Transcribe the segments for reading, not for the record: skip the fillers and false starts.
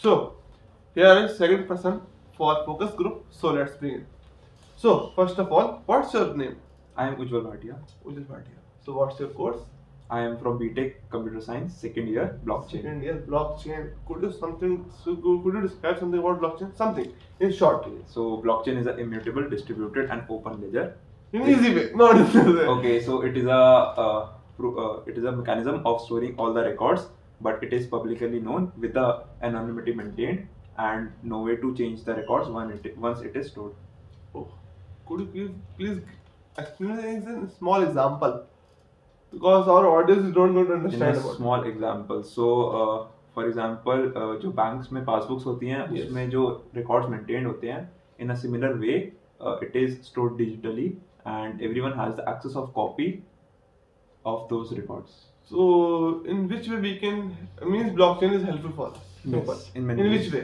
So, here is second person for focus group. So let's begin. So first of all, what's your name? I am Ujjwal Bhatia. Ujjwal Bhatia. So what's your course? I am from BTech Computer Science, second year, blockchain. Second year blockchain. Could you describe something about blockchain? Something in short. Okay, so blockchain is an immutable, distributed, and open ledger. In easy way, not in easy way. Okay, so it is a mechanism of storing all the records, but it is publicly known with the anonymity maintained and no way to change the records once it is stored. Oh, could you please explain it in a small example? Because our audience don't In understand a about it. small example, so for example जो banks में passbooks होती हैं Yes. उसमें जो records maintained होते हैं in a similar way it is stored digitally and everyone has the access of copy of those records. So in which way we can means blockchain is helpful for us? Yes, in many in ways. which way?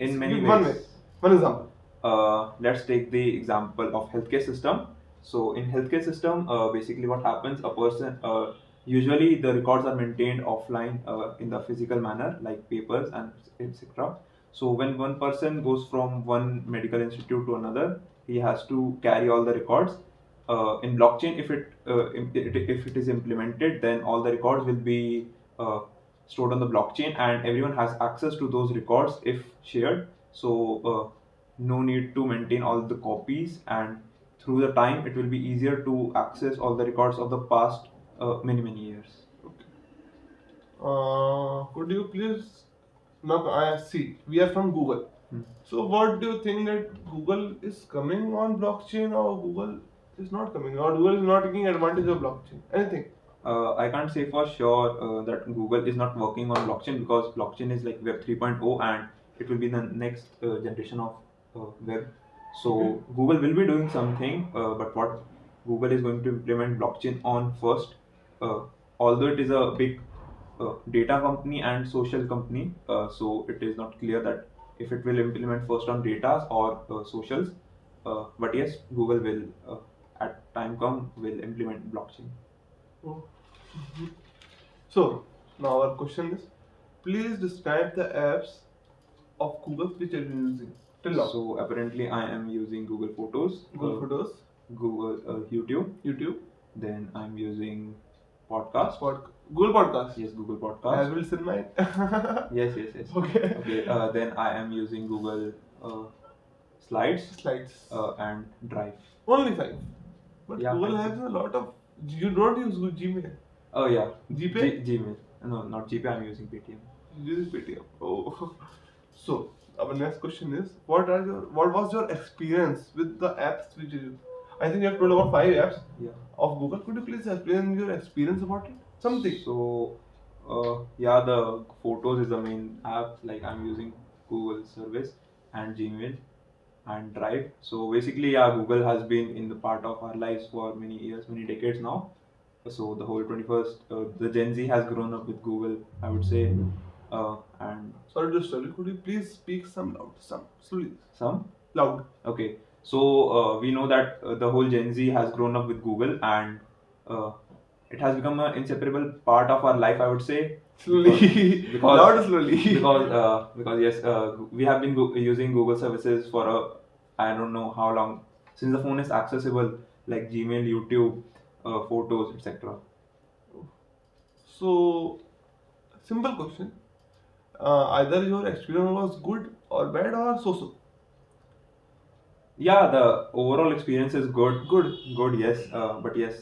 In many Give ways. One way. One example. Let's take the example of healthcare system. So in healthcare system, basically what happens, a person usually the records are maintained offline in the physical manner like papers and etc. So when one person goes from one medical institute to another, he has to carry all the records. In blockchain, if it is implemented, then all the records will be stored on the blockchain, and everyone has access to those records if shared. So no need to maintain all the copies, and through the time it will be easier to access all the records of the past many years. Could you please now I see we are from Google. So what do you think that Google is coming on blockchain or Google is not coming or Google is not taking advantage of blockchain? Anything? I can't say for sure that Google is not working on blockchain, because blockchain is like Web 3.0 and it will be the next generation of web. So Okay. Google will be doing something, but what Google is going to implement blockchain on first, although it is a big data company and social company, so it is not clear that if it will implement first on data or socials. But yes, Google will at time come will implement blockchain. Oh. So now our question is, please describe the apps of Google which are you using till now. So apparently I am using Google Photos, Google Photos, Google YouTube. YouTube, Then I'm using podcast. Google Podcast. Yes, Google I Podcast. will send mine. Yes, yes, yes. Okay. Okay. Then I am using Google Slides Slides. and Drive. Only 5. But Yeah, Google five. has a lot of. You don't use Gmail. Oh yeah. GPay? Gmail. No, not GPay. I'm using Paytm. You use Paytm. Oh. So our next question is, what was your experience with the apps which you use? I think you have told about 5 apps Yeah. of Google. Could you please explain your experience about it? Something. So, yeah, the Photos is the main app. Like I'm using Google Service and Gmail and Drive. So basically, yeah, Google has been in the part of our lives for many years, many decades now. So the whole 21st, the Gen Z has grown up with Google, I would say, and Sorry to disturb you. Could you please speak some loud, some slowly, some. loud? Okay, so we know that the whole Gen Z has grown up with Google, and uh, it has become an inseparable part of our life, I would say. Slowly, Because- loud, slowly. Because yes, we have been using Google services for I don't know how long, since the phone is accessible, like Gmail, YouTube, Photos, etc. So, simple question. Either your experience was good or bad or so-so. Yeah, the overall experience is good. Good. Yes, but yes,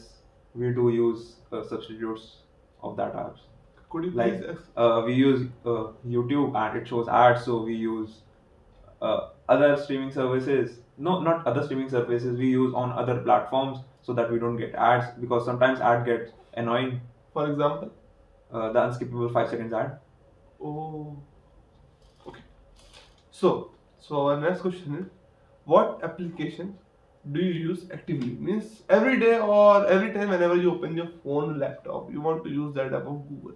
we do use substitutes of that apps. Could you Like please? we use YouTube and it shows ads, so we use other streaming services. No, not other streaming services. We use on other platforms so that we don't get ads, because sometimes ad gets annoying. For example. The unskippable 5 seconds ad. Oh. Okay. So our next question is, what application do you use actively? Means every day or every time whenever you open your phone, laptop, you want to use that app of Google.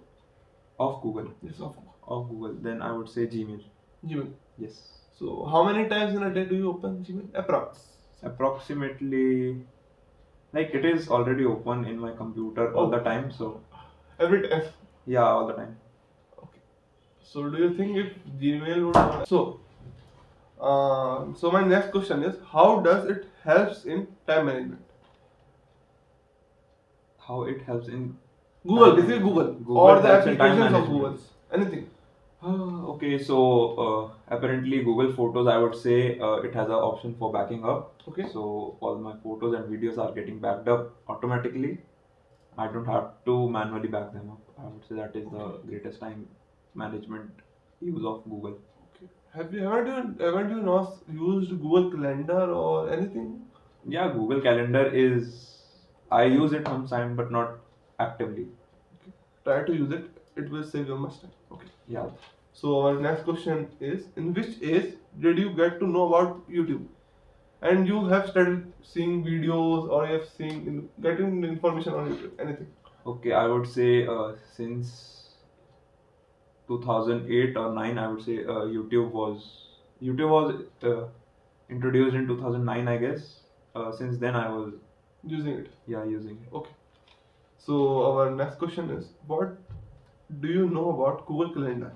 Of Google. Yes, of Google. Of Google. Then I would say Gmail. Gmail. Yes. So how many times in a day do you open Gmail? Approx. Approximately, like it is already open in my computer all Oh. the time. So Every time. yeah, all the time. Okay. So do you think if Gmail would so my next question is how does it helps in time management? How it helps in Google, time basically management. Google or Google the helps in time applications of management. Google's anything. Okay, so apparently Google Photos, I would say it has an option for backing up. Okay. So all my photos and videos are getting backed up automatically. I don't have to manually back them up. I would say that is the greatest time management use of Google. Okay. Haven't you not used Google Calendar or anything? Yeah, Google Calendar is I use it sometime, but not actively. Okay. Try to use it. It will save you much time. Okay. Yeah. So our next question is: in which age did you get to know about YouTube? And you have started seeing videos, or you have seen getting information on YouTube, anything? Okay, I would say since 2008 or 9, I would say YouTube was introduced in 2009, I guess. Since then, I was Using it. using it. Okay. So our next question is: what do you know about Google Calendar?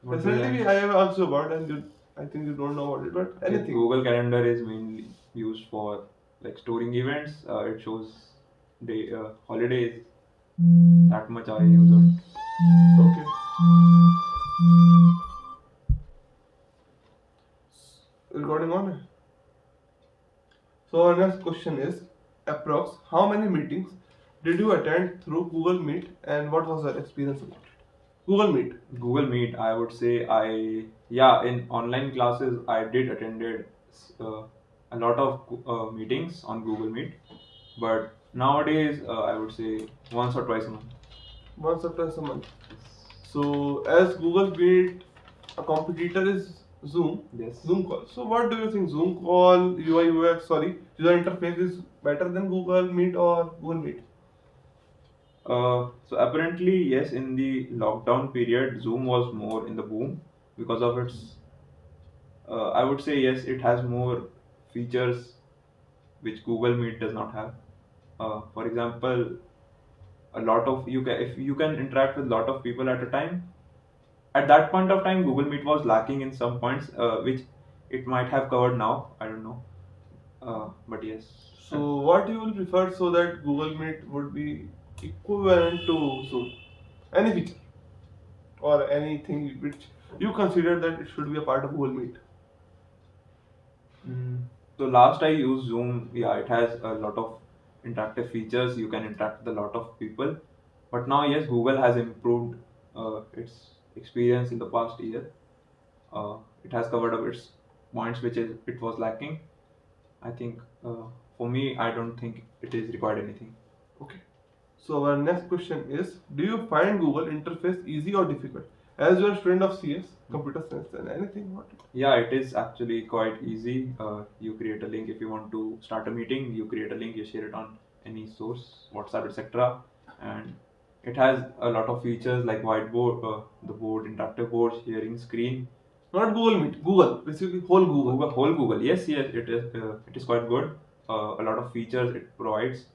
What do Recently, I have also about, and I think you don't know about it, but anything. Google Calendar is mainly used for like storing events. It shows day holidays. That much I use it. Okay. Recording on. So our next question is: approx how many meetings did you attend through Google Meet, and what was your experience about it? Google Meet. Google Meet, I would say in online classes I did attended uh, a lot of meetings on Google Meet, but nowadays I would say once or twice a month. Once or twice a month. So as Google Meet, a competitor is Zoom. Yes. Zoom call. So what do you think? Zoom call, UI UX, user interface is better than Google Meet or Google Meet? So apparently, yes, in the lockdown period, Zoom was more in the boom because of its. I would say yes, it has more features which Google Meet does not have. For example, a lot of you can if you can interact with a lot of people at a time. At that point of time, Google Meet was lacking in some points, which it might have covered now. I don't know, but yes. So what you will prefer so that Google Meet would be equivalent to Zoom? Any feature or anything which you consider that it should be a part of Google Meet? Mm. So last I used Zoom, yeah, it has a lot of interactive features. You can interact with a lot of people. But now, yes, Google has improved its experience in the past year. It has covered up its points which it was lacking. I think for me, I don't think it is required anything. Okay. So our next question is: do you find Google interface easy or difficult? As you are a student of CS, computer science, and anything about it? Yeah, it is actually quite easy. You create a link if you want to start a meeting. You create a link, you share it on any source, WhatsApp, etc. And it has a lot of features like whiteboard, the board, interactive board, sharing screen. Not Google Meet, Google, basically whole Google. Whole Google. Yes, yes, it is. It is quite good. A lot of features it provides.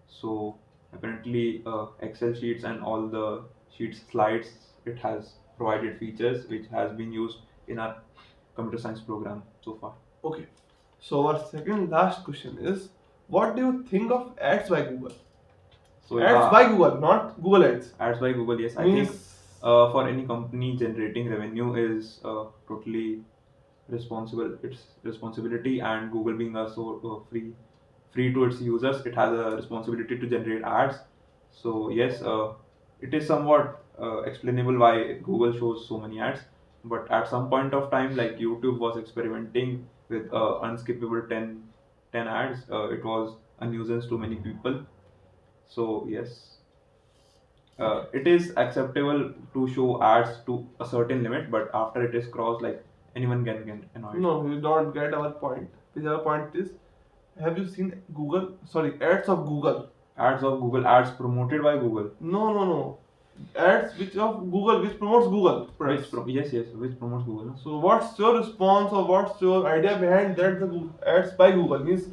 So apparently, Excel sheets and all the sheets slides it has provided features which has been used in our computer science program so far. Okay. So our second last question is: what do you think of ads by Google? So Ads by Google, not Google Ads. ads by Google. Yes, I Means think for any company generating revenue is totally responsible. Its responsibility, and Google being a so free to its users, it has a responsibility to generate ads. So yes, it is somewhat explainable why Google shows so many ads. But at some point of time, like YouTube was experimenting with unskippable 10 ads, it was a nuisance to many people. So yes, it is acceptable to show ads to a certain limit, but after it is crossed, like anyone can get annoyed. no, you don't get our point. Which our point is: have you seen Google? Sorry, ads of Google. Ads of Google, ads promoted by Google. No. Ads which of Google, which promotes Google. Yes, yes, which promotes Google. So what's your response or what's your idea behind that the ads by Google means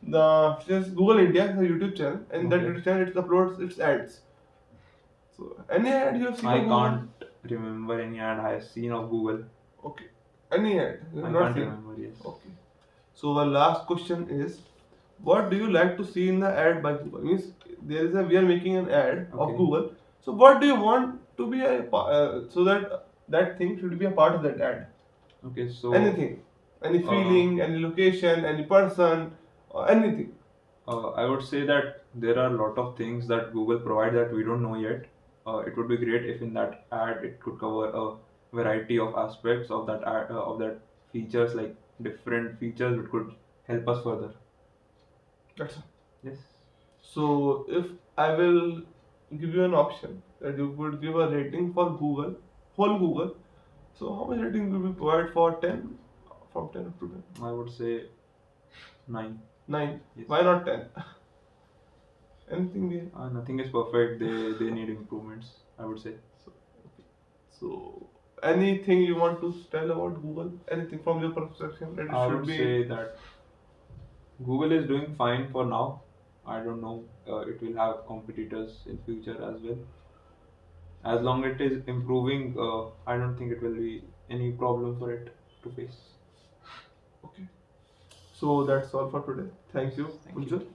the just Google India has a YouTube channel and that Okay. YouTube channel it uploads its ads. So any ad you have seen I on Google? can't remember any ad I have seen of Google. Okay. Any ad? You have I not can't seen? remember. Yes. Okay. So our last question is, what do you like to see in the ad by Google? Means we are making an ad of Okay. Google. So what do you want to be so that that thing should be a part of that ad? Okay. So Anything, any uh, feeling, any location, any person, or anything. I would say that there are a lot of things that Google provide that we don't know yet. It would be great if in that ad it could cover a variety of aspects of that ad, of that features, like different features that could help us further. That's all. Yes. So if I will give you an option that you would give a rating for Google, whole Google. So how much rating will you provide for 10? From 10 up to 10? I would say 9. 9. Yes. Why not 10? Anything there? Nothing is perfect. They need improvements, I would say. So, okay. So anything you want to tell about Google? Anything from your perception that it I should would be? say that Google is doing fine for now. I don't know. It will have competitors in future as well. As long it is improving, I don't think it will be any problem for it to face. Okay. So that's all for today. Thank you, Thank you. Ujjwal.